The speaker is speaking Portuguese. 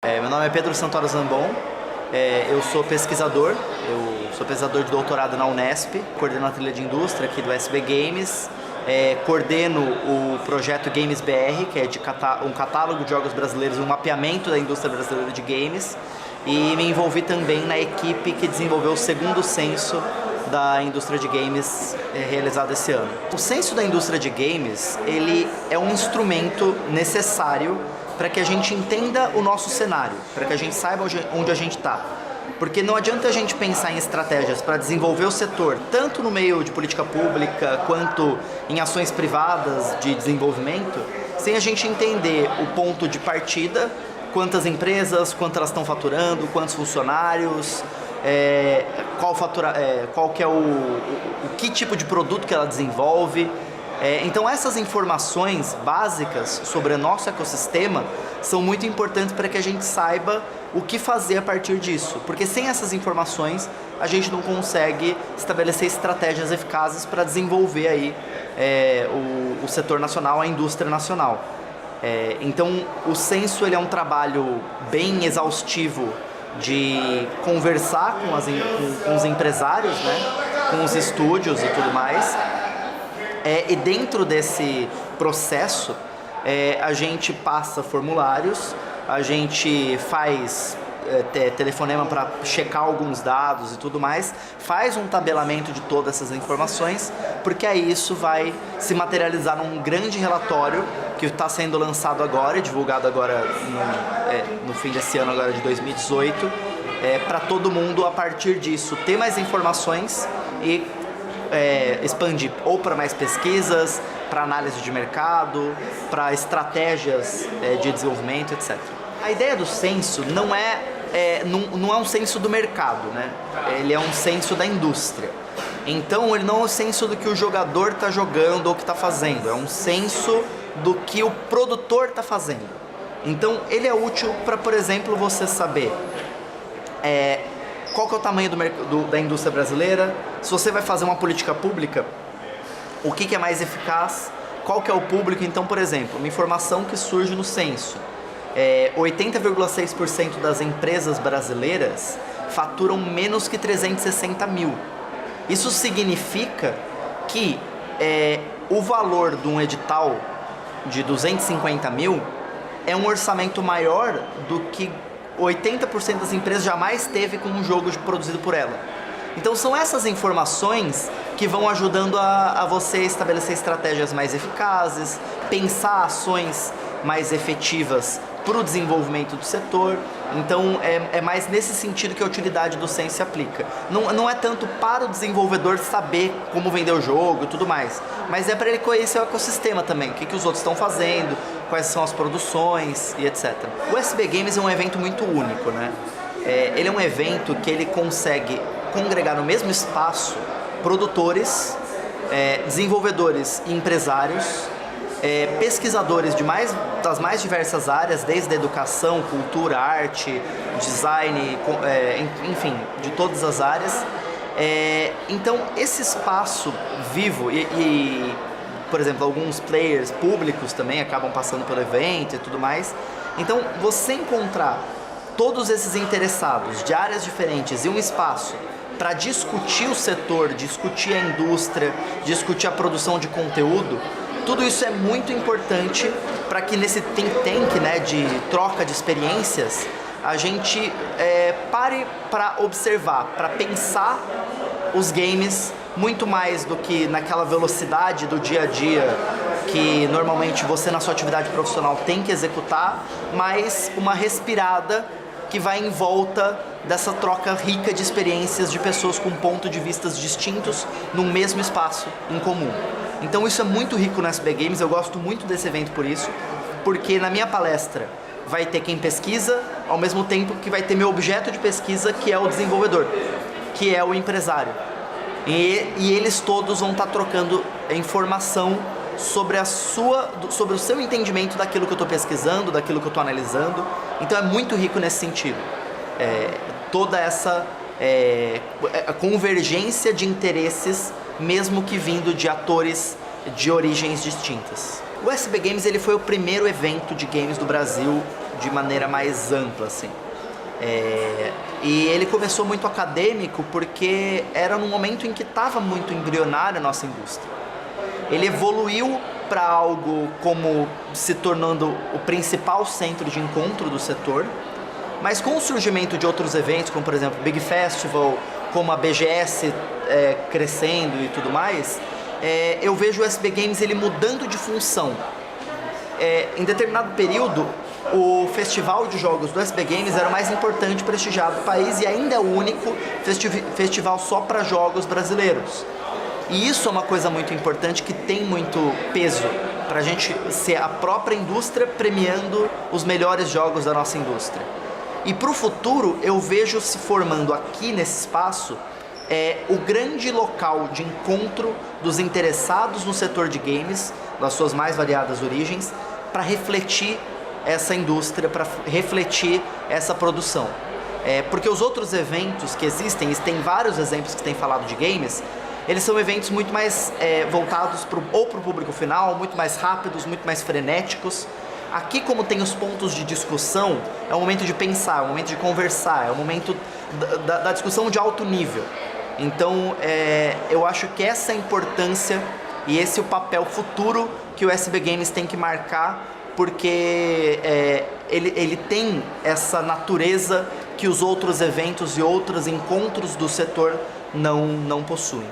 Meu nome é Pedro Santoro Zambon, eu sou pesquisador de doutorado na Unesp, coordeno a trilha de indústria aqui do SB Games, coordeno o projeto Games BR, que é de um catálogo de jogos brasileiros e um mapeamento da indústria brasileira de games, e me envolvi também na equipe que desenvolveu o segundo censo da indústria de games realizado esse ano. O censo da indústria de games, ele é um instrumento necessário para que a gente entenda o nosso cenário, para que a gente saiba onde a gente está. Porque não adianta a gente pensar em estratégias para desenvolver o setor, tanto no meio de política pública, quanto em ações privadas de desenvolvimento, sem a gente entender o ponto de partida, quantas empresas, quanto elas estão faturando, quantos funcionários, qual que é que tipo de produto que ela desenvolve. Então essas informações básicas sobre o nosso ecossistema são muito importantes para que a gente saiba o que fazer a partir disso, porque sem essas informações a gente não consegue estabelecer estratégias eficazes para desenvolver aí, o setor nacional, a indústria nacional. Então o censo ele é um trabalho bem exaustivo de conversar com os empresários, né, com os estúdios e tudo mais. E dentro desse processo, a gente passa formulários, a gente faz telefonema para checar alguns dados e tudo mais, faz um tabelamento de todas essas informações, porque aí isso vai se materializar num grande relatório que está sendo lançado agora e divulgado agora no fim desse ano agora de 2018, para todo mundo a partir disso ter mais informações e expandir ou para mais pesquisas, para análise de mercado, para estratégias de desenvolvimento, etc. A ideia do censo não é um censo do mercado, né? Ele é um censo da indústria. Então ele não é um censo do que o jogador está jogando ou que está fazendo, é um censo do que o produtor está fazendo. Então ele é útil para, por exemplo, você saber qual que é o tamanho da indústria brasileira, se você vai fazer uma política pública, o que é mais eficaz, qual que é o público. Então, por exemplo, uma informação que surge no censo, 80,6% das empresas brasileiras faturam menos que 360 mil. Isso significa que o valor de um edital de 250 mil é um orçamento maior do que 80% das empresas jamais teve com um jogo produzido por ela. Então são essas informações que vão ajudando a você estabelecer estratégias mais eficazes, pensar ações mais efetivas para o desenvolvimento do setor. Então é mais nesse sentido que a utilidade do censo se aplica. Não é tanto para o desenvolvedor saber como vender o jogo e tudo mais, mas é para ele conhecer o ecossistema também, o que os outros estão fazendo, quais são as produções e etc. O SB Games é um evento muito único, né? Ele é um evento que ele consegue congregar no mesmo espaço produtores, desenvolvedores e empresários, pesquisadores das mais diversas áreas, desde a educação, cultura, arte, design, enfim, de todas as áreas. Então esse espaço vivo e, por exemplo, alguns players públicos também acabam passando pelo evento e tudo mais. Então você encontrar todos esses interessados de áreas diferentes e um espaço para discutir o setor, discutir a indústria, discutir a produção de conteúdo, tudo isso é muito importante para que nesse think tank, né, de troca de experiências, a gente pare para observar, para pensar os games muito mais do que naquela velocidade do dia a dia que normalmente você na sua atividade profissional tem que executar, mas uma respirada que vai em volta dessa troca rica de experiências de pessoas com pontos de vista distintos num mesmo espaço em comum. Então isso é muito rico no SB Games, eu gosto muito desse evento por isso, porque na minha palestra vai ter quem pesquisa, ao mesmo tempo que vai ter meu objeto de pesquisa, que é o desenvolvedor, que é o empresário. E eles todos vão estar trocando informação sobre o seu entendimento daquilo que eu estou pesquisando, daquilo que eu estou analisando. Então é muito rico nesse sentido. Toda essa a convergência de interesses, mesmo que vindo de atores de origens distintas. O SB Games ele foi o primeiro evento de games do Brasil de maneira mais ampla, assim. E ele começou muito acadêmico porque era num momento em que estava muito embrionária a nossa indústria. Ele evoluiu para algo como se tornando o principal centro de encontro do setor, mas com o surgimento de outros eventos, como por exemplo Big Festival, como a BGS crescendo e tudo mais, eu vejo o SB Games ele mudando de função. Em determinado período, o festival de jogos do SB Games era o mais importante e prestigiado do país e ainda é o único festival só para jogos brasileiros. E isso é uma coisa muito importante que tem muito peso para a gente ser a própria indústria premiando os melhores jogos da nossa indústria. E para o futuro eu vejo se formando aqui nesse espaço o grande local de encontro dos interessados no setor de games, das suas mais variadas origens, para refletir essa indústria, para refletir essa produção. Porque os outros eventos que existem, tem vários exemplos que têm falado de games, eles são eventos muito mais voltados para o público final, muito mais rápidos, muito mais frenéticos. Aqui, como tem os pontos de discussão, é o momento de pensar, é o momento de conversar, é o momento da discussão de alto nível. Então, eu acho que essa é a importância e esse é o papel futuro que o SB Games tem que marcar, porque ele tem essa natureza que os outros eventos e outros encontros do setor não possuem.